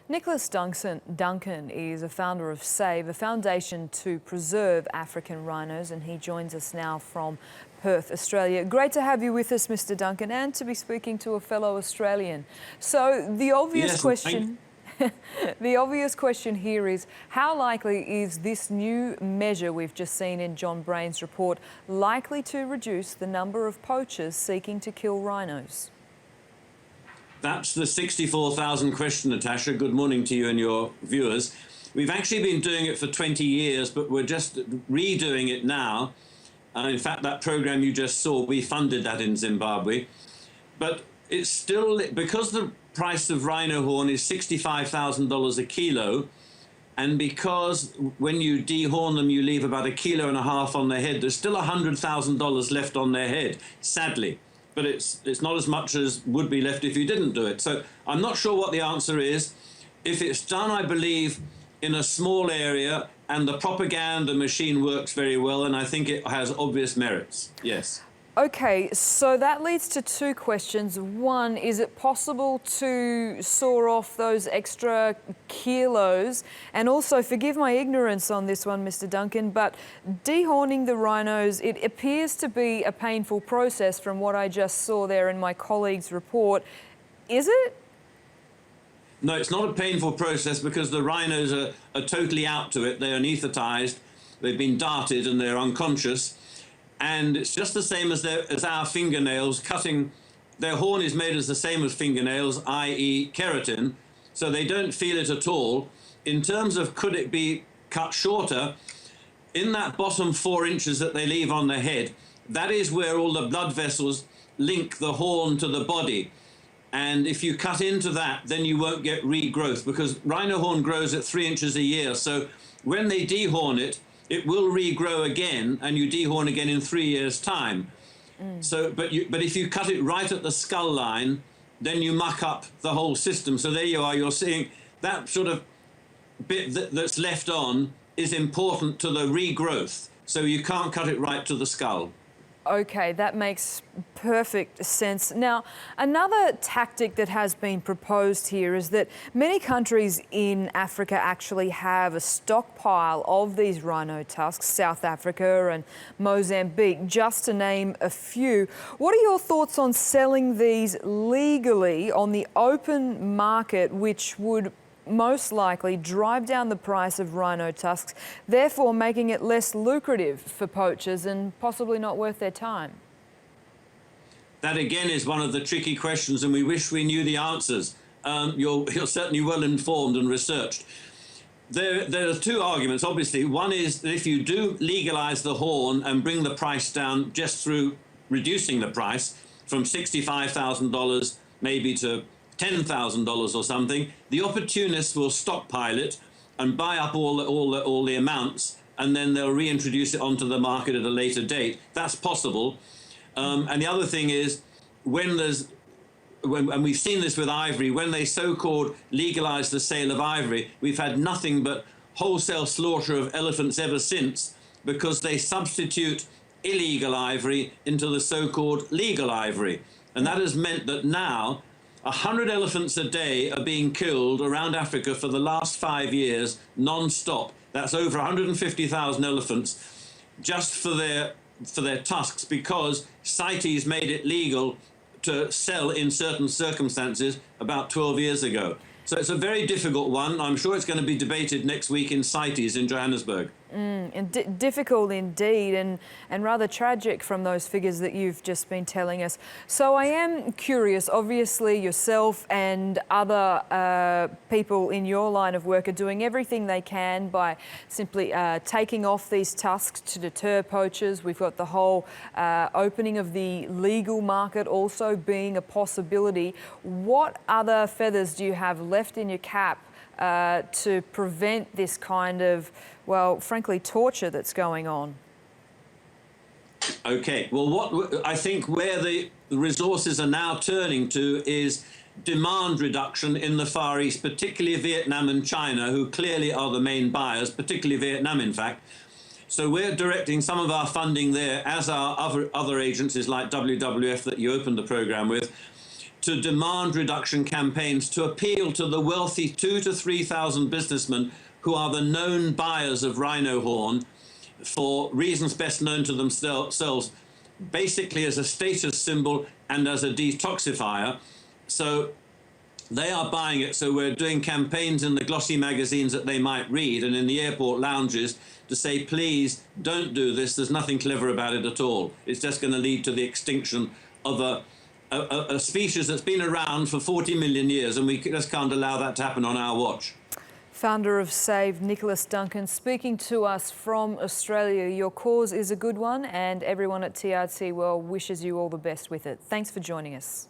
Nicholas Duncan is a founder of SAVE, a foundation to preserve African rhinos, and he joins us now from Perth, Australia. Great to have you with us, Mr. Duncan, and to be speaking to a fellow Australian. So the obvious question... The obvious question here is, how likely is this new measure we've just seen in John Brain's report likely to reduce the number of poachers seeking to kill rhinos? That's the 64,000 question, Natasha. Good morning to you and your viewers. We've actually been doing it for 20 years, but we're just redoing it now. In fact, that program you just saw, we funded that in Zimbabwe. But it's still, because the price of rhino horn is $65,000 a kilo, and because when you dehorn them, you leave about 1.5 kilos on their head, there's still $100,000 left on their head, sadly. But it's not as much as would be left if you didn't do it. So I'm not sure what the answer is. If it's done, I believe, in a small area and the propaganda machine works very well, and I think it has obvious merits, yes. Okay, so that leads to two questions. One, is it possible to saw off those extra kilos? And also, forgive my ignorance on this one, Mr. Duncan, but dehorning the rhinos, it appears to be a painful process from what I just saw there in my colleague's report. Is it? No, it's not a painful process because the rhinos are totally out to it. They're anaesthetized, they've been darted and they're unconscious. And it's just the same as our fingernails. Cutting their horn is made as the same as fingernails, i.e. keratin, so they don't feel it at all. In terms of could it be cut shorter, in that bottom 4 inches that they leave on the head, that is where all the blood vessels link the horn to the body. And if you cut into that, then you won't get regrowth, because rhino horn grows at 3 inches a year. So when they dehorn it, it will regrow again, and you dehorn again in 3 years' time. So, but if you cut it right at the skull line, then you muck up the whole system. So there you are, you're seeing that sort of bit that's left on is important to the regrowth. So you can't cut it right to the skull. Okay, that makes perfect sense. Now, another tactic that has been proposed here is that many countries in Africa actually have a stockpile of these rhino tusks, South Africa and Mozambique, just to name a few. What are your thoughts on selling these legally on the open market, which would most likely drive down the price of rhino tusks, therefore making it less lucrative for poachers and possibly not worth their time? That again is one of the tricky questions, and we wish we knew the answers. You're certainly well informed and researched. There are two arguments, obviously. One is that if you do legalize the horn and bring the price down just through reducing the price from $65,000 maybe to $10,000 or something, the opportunists will stockpile it and buy up all the amounts, and then they'll reintroduce it onto the market at a later date. That's possible. And the other thing is, and we've seen this with ivory, when they so-called legalized the sale of ivory, we've had nothing but wholesale slaughter of elephants ever since, because they substitute illegal ivory into the so-called legal ivory. And that has meant that now 100 elephants a day are being killed around Africa for the last 5 years, non-stop. That's over 150,000 elephants just for their tusks, because CITES made it legal to sell in certain circumstances about 12 years ago. So it's a very difficult one. I'm sure it's going to be debated next week in CITES in Johannesburg. And difficult indeed, and rather tragic from those figures that you've just been telling us. So I am curious, obviously yourself and other people in your line of work are doing everything they can by simply taking off these tusks to deter poachers. We've got the whole opening of the legal market also being a possibility. What other feathers do you have left in your cap to prevent this kind of, well, frankly, torture that's going on? Okay, well, what I think where the resources are now turning to is demand reduction in the Far East, particularly Vietnam and China, who clearly are the main buyers, particularly Vietnam, in fact. So we're directing some of our funding there, as are other agencies like WWF that you opened the program with, to demand reduction campaigns to appeal to the wealthy 2,000 to 3,000 businessmen who are the known buyers of rhino horn for reasons best known to themselves, basically as a status symbol and as a detoxifier. So they are buying it, so we're doing campaigns in the glossy magazines that they might read and in the airport lounges to say, please don't do this, there's nothing clever about it at all. It's just going to lead to the extinction of a species that's been around for 40 million years, and we just can't allow that to happen on our watch. Founder of SAVE, Nicholas Duncan, speaking to us from Australia. Your cause is a good one, and everyone at TRT World wishes you all the best with it. Thanks for joining us.